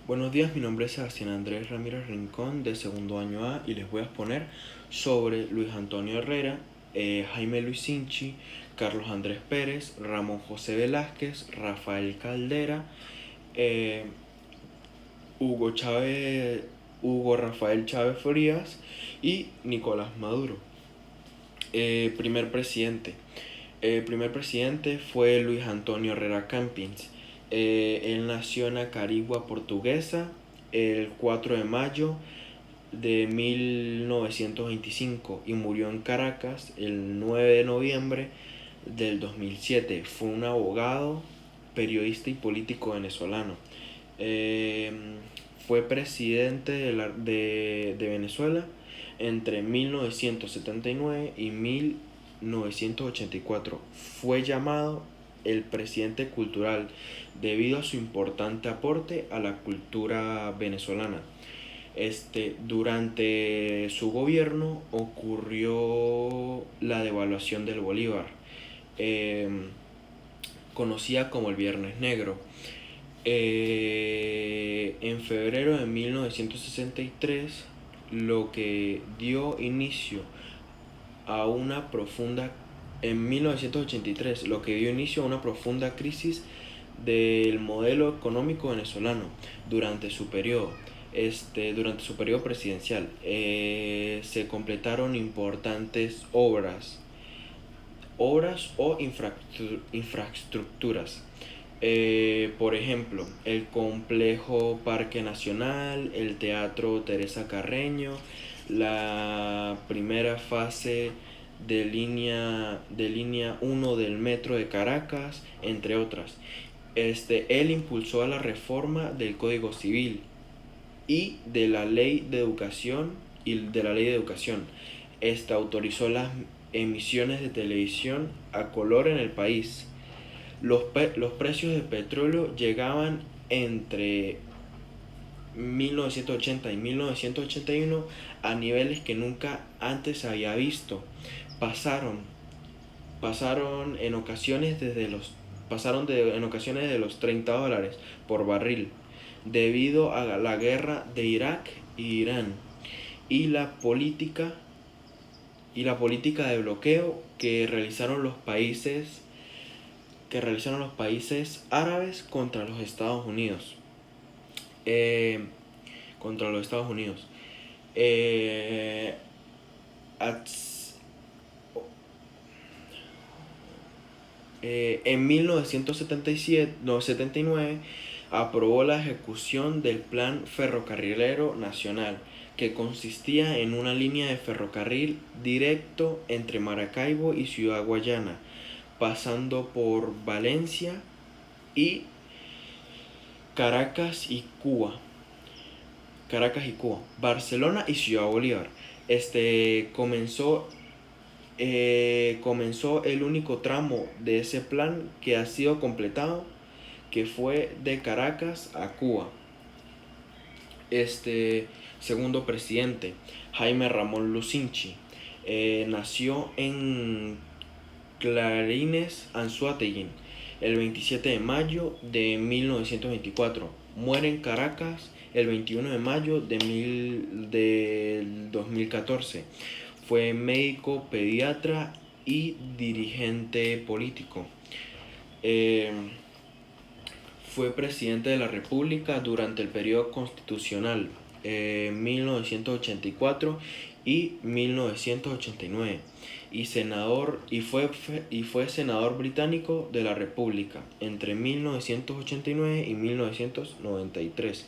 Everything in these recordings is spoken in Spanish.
Buenos días, mi nombre es Sebastián Andrés Ramírez Rincón de segundo año A y les voy a exponer sobre Luis Antonio Herrera, Jaime Luis Sinchi, Carlos Andrés Pérez, Ramón José Velázquez, Rafael Caldera, eh, Hugo Chávez, Hugo Rafael Chávez Frías y Nicolás Maduro. Primer presidente. El primer presidente fue Luis Antonio Herrera Campins. Él nació en Acarigua Portuguesa el 4 de mayo de 1925 y murió en Caracas el 9 de noviembre del 2007. Fue un abogado, periodista y político venezolano. Eh, Fue presidente de Venezuela entre 1979 y 1984. Fue llamado el presidente cultural debido a su importante aporte a la cultura venezolana. Durante su gobierno ocurrió la devaluación del bolívar, eh, conocida como el Viernes Negro. En febrero de 1963, lo que dio inicio a una profunda en 1983, lo que dio inicio a una profunda crisis del modelo económico venezolano durante su periodo. Durante su periodo presidencial se completaron importantes obras o infraestructuras. Por ejemplo, el complejo Parque Nacional, el Teatro Teresa Carreño, la primera fase de línea 1 del metro de Caracas, entre otras. Él impulsó a la reforma del Código Civil y de la Ley de Educación autorizó las emisiones de televisión a color en el país. Los precios del petróleo llegaban entre 1980 y 1981 a niveles que nunca antes se había visto. Pasaron, pasaron en ocasiones en ocasiones de los $30 por barril debido a la guerra de Irak e Irán y la política de bloqueo que realizaron los países árabes contra los Estados Unidos. Eh, contra los Estados Unidos. Eh, en 1979 aprobó la ejecución del Plan Ferrocarrilero Nacional, que consistía en una línea de ferrocarril directo entre Maracaibo y Ciudad Guayana, pasando por Valencia y Caracas y Cuba. Barcelona y Ciudad Bolívar. Comenzó el único tramo de ese plan que ha sido completado, que fue de Caracas a Cuba. Segundo presidente, Jaime Ramón Lucinchi, nació en Clarines Anzoátegui el 27 de mayo de 1924. Muere en Caracas el 21 de mayo del 2014. Fue médico, pediatra y dirigente político. Fue presidente de la República durante el periodo constitucional 1984 y 1989 fue senador británico de la República entre 1989 y 1993.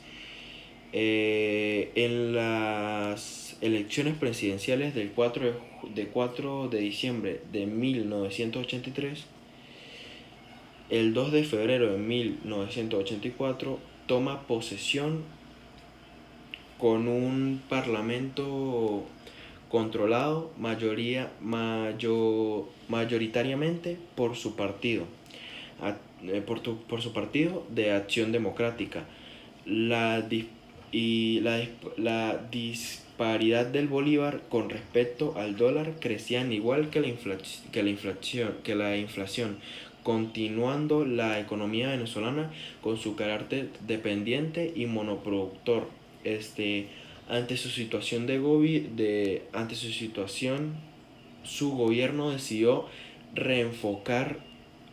En las elecciones presidenciales del 4 de diciembre de 1983, el 2 de febrero de 1984 toma posesión con un parlamento controlado mayoritariamente por su partido de Acción Democrática. La disparidad del bolívar con respecto al dólar crecían igual que la inflación, continuando la economía venezolana con su carácter dependiente y monoproductor. Ante su situación ante su situación, su gobierno decidió reenfocar,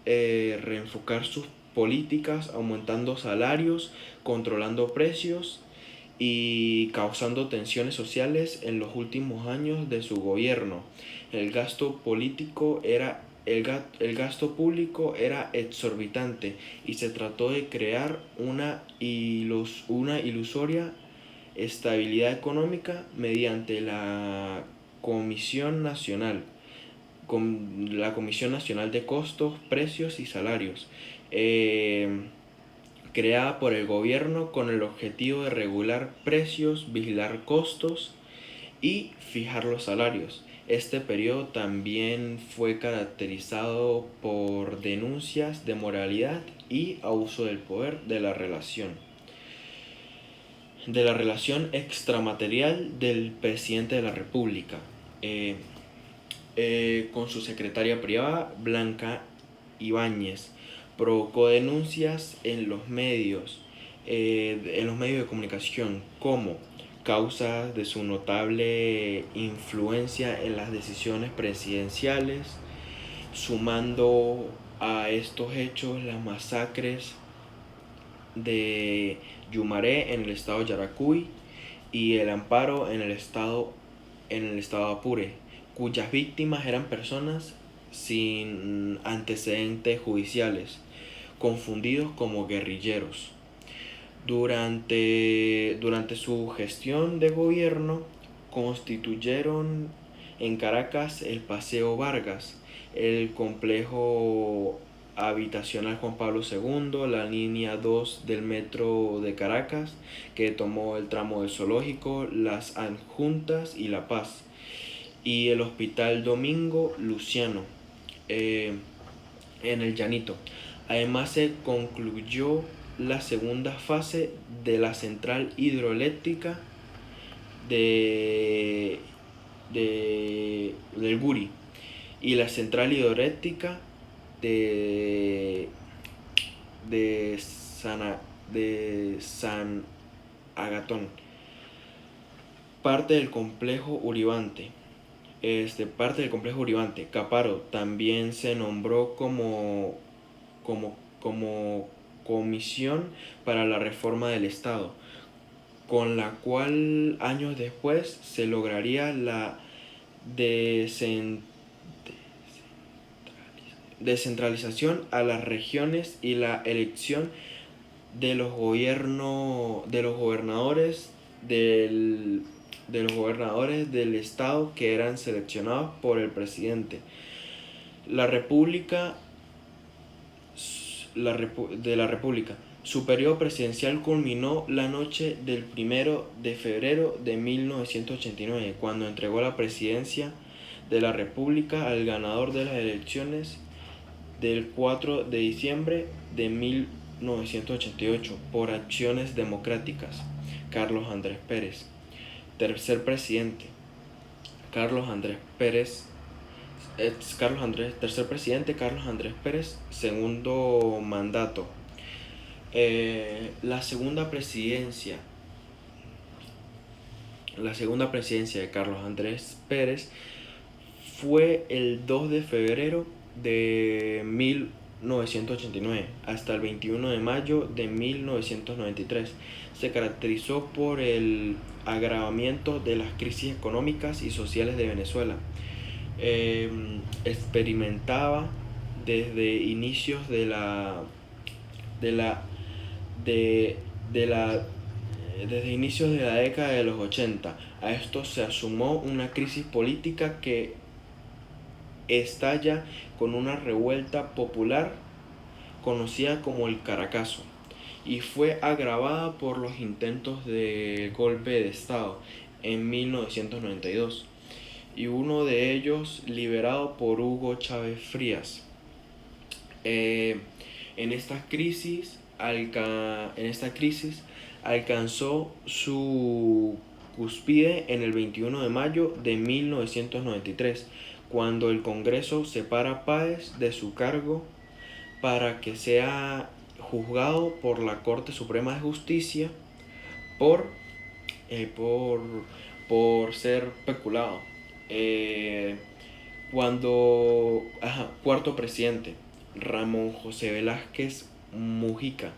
reenfocar sus políticas, aumentando salarios, controlando precios y causando tensiones sociales en los últimos años de su gobierno. El gasto político era el gasto público era exorbitante y se trató de crear una ilusoria estabilidad económica mediante la Comisión Nacional de Costos, Precios y Salarios, creada por el gobierno con el objetivo de regular precios, vigilar costos y fijar los salarios. Este periodo también fue caracterizado por denuncias de moralidad y abuso del poder de la relación extramaterial del presidente de la República con su secretaria privada Blanca Ibáñez. Provocó denuncias en los medios de comunicación como causa de su notable influencia en las decisiones presidenciales, sumando a estos hechos las masacres de Yumaré en el estado de Yaracuy y el Amparo en el estado Apure, cuyas víctimas eran personas sin antecedentes judiciales, confundidos como guerrilleros. Durante su gestión de gobierno, constituyeron en Caracas el Paseo Vargas, el complejo habitacional Juan Pablo II, la línea 2 del metro de Caracas, que tomó el tramo del Zoológico, las Adjuntas y La Paz, y el Hospital Domingo Luciano en el Llanito. Además se concluyó la segunda fase de la central hidroeléctrica del Guri y la central hidroeléctrica de San Agatón, parte del complejo Uribante. Caparo también se nombró como comisión para la reforma del Estado, con la cual años después se lograría la descentralización a las regiones y la elección de los gobernadores del estado, que eran seleccionados por el presidente. La República. Su periodo presidencial culminó la noche del 1 de febrero de 1989, cuando entregó la presidencia de la República al ganador de las elecciones del 4 de diciembre de 1988 por acciones democráticas, Carlos Andrés Pérez. Tercer presidente, Carlos Andrés Pérez. Tercer presidente, Carlos Andrés Pérez. Segundo mandato. La segunda presidencia de Carlos Andrés Pérez fue el 2 de febrero de 1989 hasta el 21 de mayo de 1993. Se caracterizó por el agravamiento de las crisis económicas y sociales de Venezuela. Experimentaba desde inicios desde inicios de la década de los 80. A esto se sumó una crisis política que estalla con una revuelta popular conocida como el Caracazo, y fue agravada por los intentos de golpe de Estado en 1992, y uno de ellos liberado por Hugo Chávez Frías. En esta crisis alcanzó su cúspide en el 21 de mayo de 1993, cuando el Congreso separa a Páez de su cargo para que sea juzgado por la Corte Suprema de Justicia por, eh, por, por ser peculado. Cuarto presidente, Ramón José Velázquez Mujica.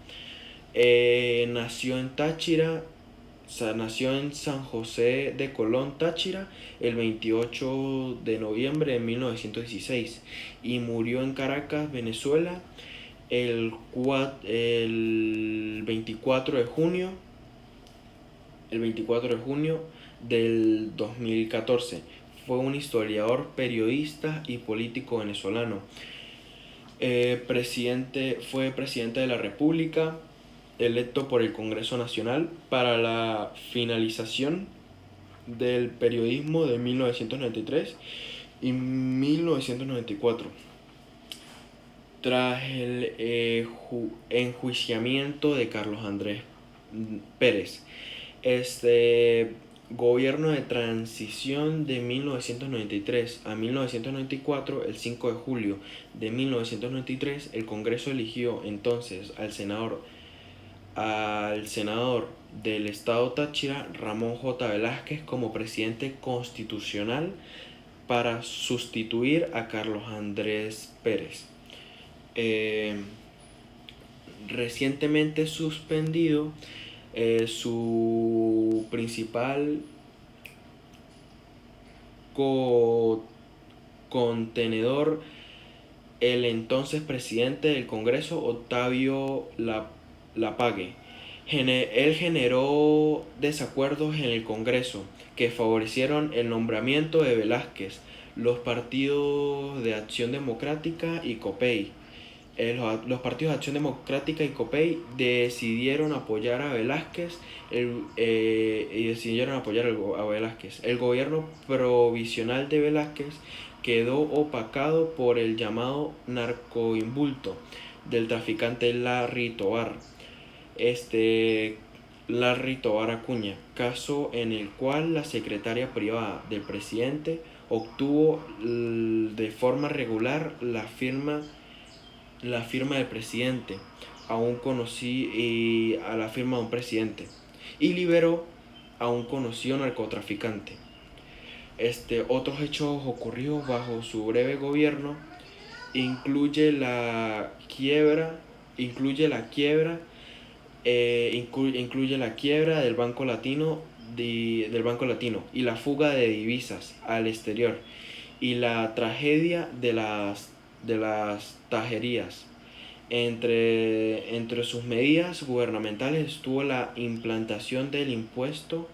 Nació en Táchira, nació en San José de Colón, Táchira, el 28 de noviembre de 1916 y murió en Caracas, Venezuela, el 24 de junio, del 2014. Fue un historiador, periodista y político venezolano. Fue presidente de la República, electo por el Congreso Nacional para la finalización del periodismo de 1993 y 1994. Tras el enjuiciamiento de Carlos Andrés Pérez, gobierno de transición de 1993 a 1994, el 5 de julio de 1993, el Congreso eligió entonces al senador del estado Táchira, Ramón J. Velázquez, como presidente constitucional para sustituir a Carlos Andrés Pérez. Recientemente suspendido, su principal contenedor, el entonces presidente del Congreso, Octavio Lapague. Él generó desacuerdos en el Congreso que favorecieron el nombramiento de Velázquez. Los partidos de Acción Democrática y COPEI los partidos de Acción Democrática y COPEI decidieron apoyar a Velázquez a Velázquez. El gobierno provisional de Velázquez quedó opacado por el llamado narcoindulto del traficante Larry Tovar Acuña, caso en el cual la secretaria privada del presidente obtuvo de forma regular la firma del presidente, a la firma de un presidente, y liberó a un conocido narcotraficante. Otros hechos ocurridos bajo su breve gobierno incluye la quiebra del Banco Latino y la fuga de divisas al exterior y la tragedia de las tajerías. Entre sus medidas gubernamentales estuvo la implantación del impuesto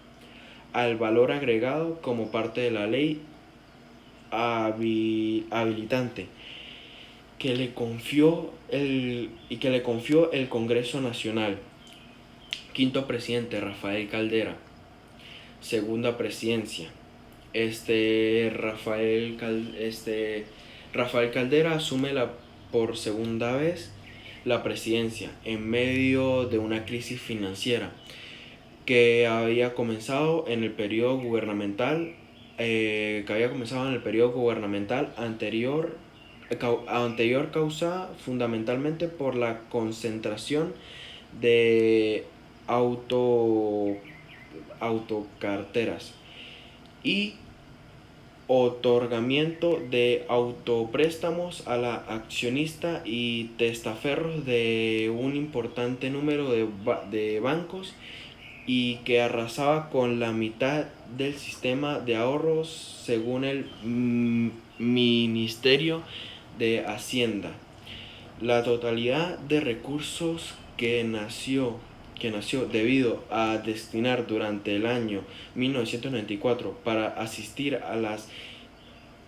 al valor agregado como parte de la ley habilitante que le confió el Congreso Nacional. Quinto presidente, Rafael Caldera. Segunda presidencia, Rafael Caldera asume por segunda vez la presidencia en medio de una crisis financiera que había comenzado en el periodo gubernamental anterior, causada fundamentalmente por la concentración de autocarteras y otorgamiento de autopréstamos a la accionista y testaferros de un importante número de bancos y que arrasaba con la mitad del sistema de ahorros según el Ministerio de Hacienda. La totalidad de recursos que nació debido a destinar durante el año 1994 para asistir a las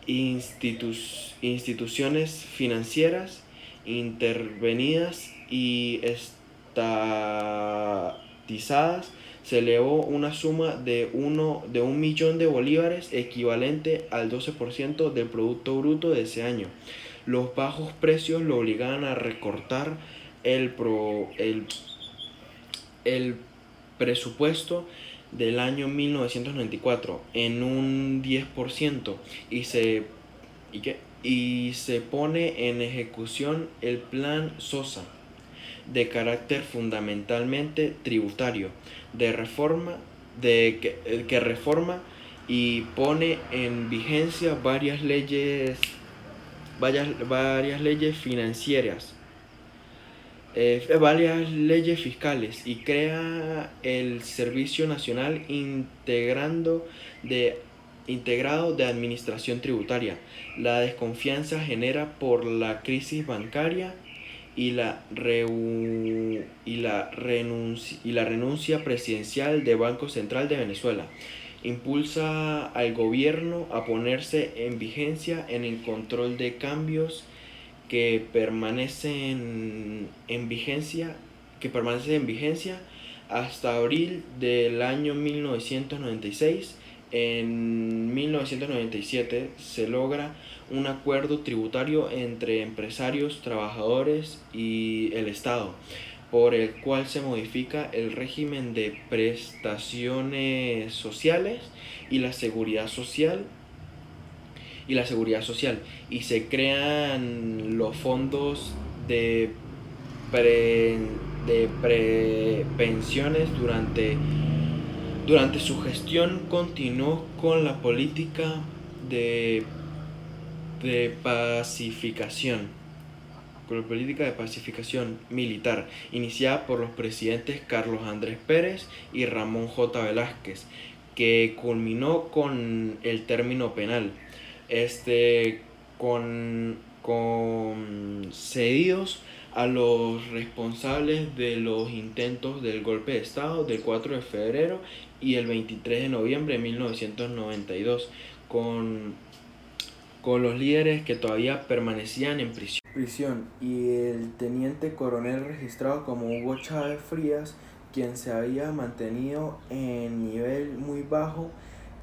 instituciones financieras intervenidas y estatizadas se elevó una suma de 1.000.000 de bolívares, equivalente al 12% del Producto Bruto de ese año. Los bajos precios lo obligaban a recortar el presupuesto del año 1994 en un 10% y y se pone en ejecución el Plan Sosa, de carácter fundamentalmente tributario, de reforma, que reforma y pone en vigencia varias leyes financieras, varias leyes fiscales, y crea el Servicio Nacional integrado de Administración Tributaria. La desconfianza genera por la crisis bancaria y la renuncia presidencial del Banco Central de Venezuela. Impulsa al gobierno a ponerse en vigencia en el control de cambios que permanecen en vigencia hasta abril del año 1996. En 1997 se logra un acuerdo tributario entre empresarios, trabajadores y el Estado, por el cual se modifica el régimen de prestaciones sociales y la seguridad social y se crean los fondos de pensiones. Durante su gestión continuó con la política de pacificación militar, iniciada por los presidentes Carlos Andrés Pérez y Ramón J. Velázquez, que culminó con el término penal, concedidos a los responsables de los intentos del golpe de Estado del 4 de febrero y el 23 de noviembre de 1992, con los líderes que todavía permanecían en prisión, y el teniente coronel registrado como Hugo Chávez Frías, quien se había mantenido en nivel muy bajo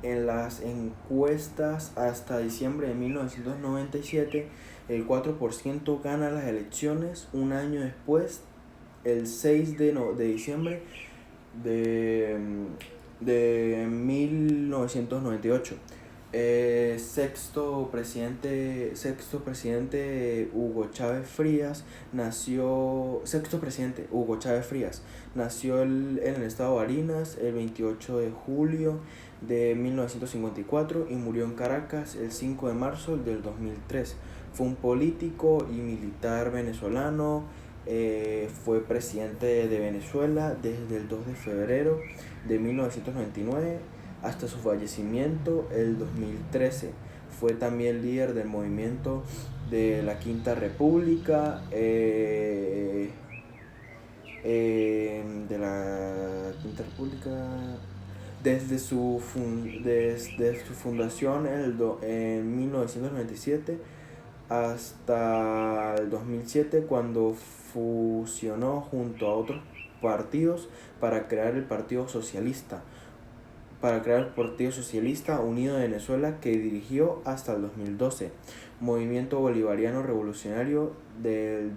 en las encuestas hasta diciembre de 1997. El 4% gana las elecciones un año después, el 6 de diciembre de 1998. Sexto presidente Hugo Chávez Frías nació en el estado de Barinas el 28 de julio de 1954 y murió en Caracas el 5 de marzo del 2003. Fue un político y militar venezolano. Fue presidente de Venezuela desde el 2 de febrero de 1999 hasta su fallecimiento el 2013. Fue también líder del movimiento de la Quinta República, desde su fundación en 1997 hasta el 2007, cuando fusionó junto a otros partidos para crear el Partido Socialista Unido de Venezuela, que dirigió hasta el 2012. Movimiento Bolivariano Revolucionario del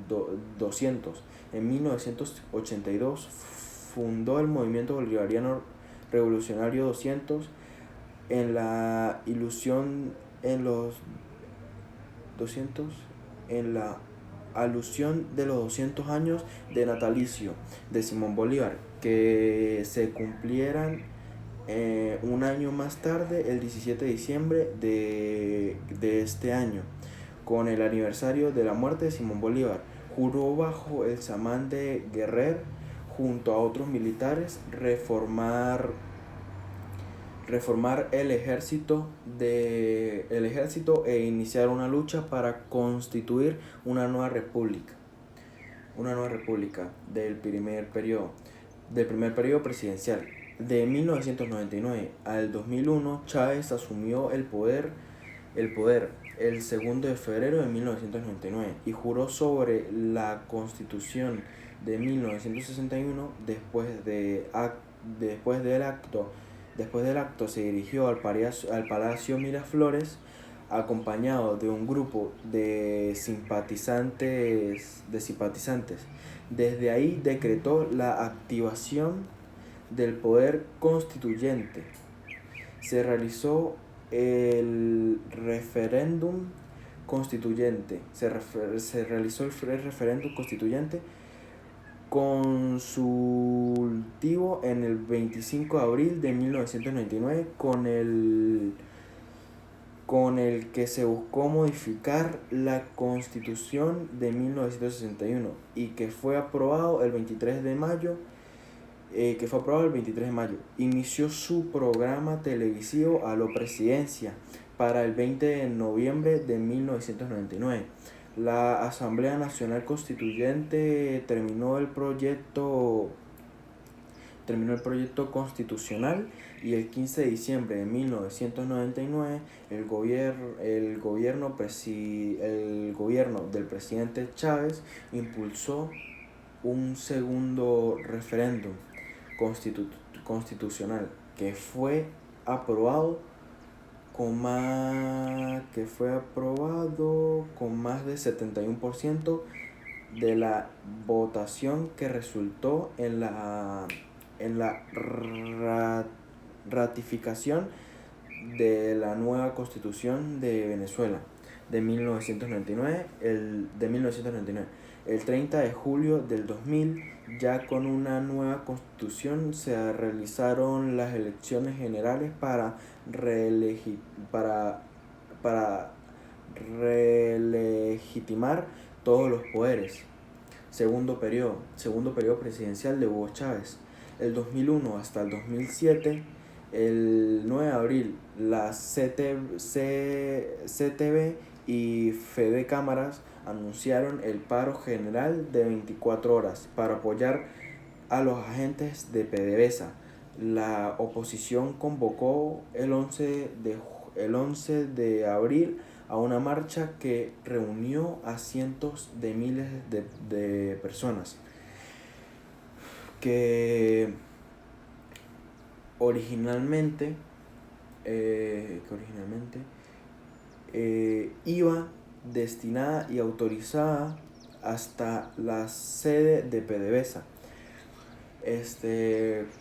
200. En 1982 fundó el Movimiento Bolivariano Revolucionario 200 en la alusión de los 200 años de natalicio de Simón Bolívar, que se cumplieran un año más tarde, el 17 de diciembre de este año, con el aniversario de la muerte de Simón Bolívar. Juró bajo el Samán de Guerrer, junto a otros militares, reformar el ejército e iniciar una lucha para constituir una nueva república del primer periodo presidencial. De 1999 al 2001, Chávez asumió el poder el 2 de febrero de 1999 y juró sobre la Constitución de 1961. Después del acto se dirigió al Palacio Miraflores, acompañado de un grupo de simpatizantes. Desde ahí decretó la activación del poder constituyente. Se realizó el referéndum constituyente. Se realizó el referéndum constituyente consultivo en el 25 de abril de 1999 con el que se buscó modificar la Constitución de 1961 y que fue aprobado el 23 de mayo. Inició su programa televisivo a la presidencia para el 20 de noviembre de 1999. La Asamblea Nacional Constituyente terminó el proyecto constitucional y el 15 de diciembre de 1999 el gobierno del presidente Chávez impulsó un segundo referéndum constitucional que fue aprobado con más de 71% de la votación, que resultó en la ratificación de la nueva Constitución de Venezuela de 1999. El 30 de julio del 2000, ya con una nueva Constitución, se realizaron las elecciones generales para relegitimar todos los poderes. Segundo periodo presidencial de Hugo Chávez. El 2001 hasta el 2007, el 9 de abril, la CTV y Fede Cámaras anunciaron el paro general de 24 horas para apoyar a los agentes de PDVSA. La oposición convocó el 11 de abril a una marcha que reunió a cientos de miles de personas que originalmente iba destinada y autorizada hasta la sede de PDVSA.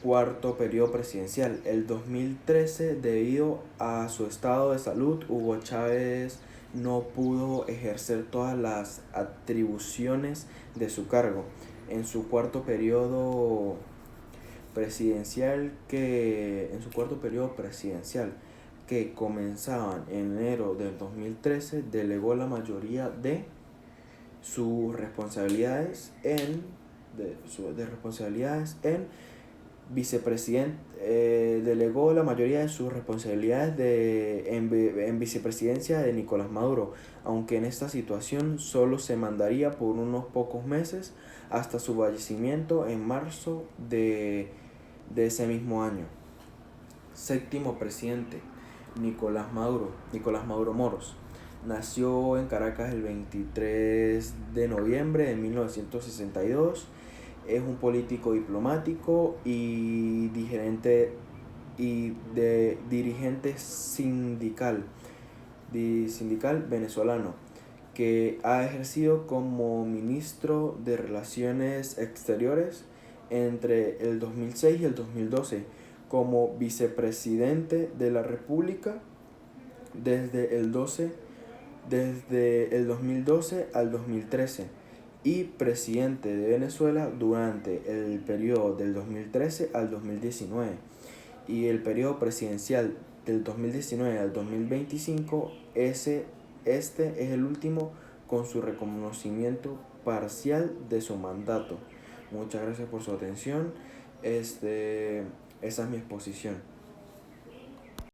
Cuarto periodo presidencial. El 2013, debido a su estado de salud, Hugo Chávez no pudo ejercer todas las atribuciones de su cargo. En su cuarto periodo presidencial, que comenzaba en enero del 2013, delegó la mayoría de sus responsabilidades en vicepresidente. Delegó la mayoría de sus responsabilidades en vicepresidencia de Nicolás Maduro, aunque en esta situación solo se mandaría por unos pocos meses hasta su fallecimiento en marzo de ese mismo año. Séptimo presidente, Nicolás Maduro Moros. Nació en Caracas el 23 de noviembre de 1962. Es un político diplomático y dirigente sindical venezolano, que ha ejercido como ministro de Relaciones Exteriores entre el 2006 y el 2012, como vicepresidente de la República desde el 2012 al 2013 y presidente de Venezuela durante el periodo del 2013 al 2019, y el periodo presidencial del 2019 al 2025, este es el último con su reconocimiento parcial de su mandato. Muchas gracias por su atención. Esa es mi exposición.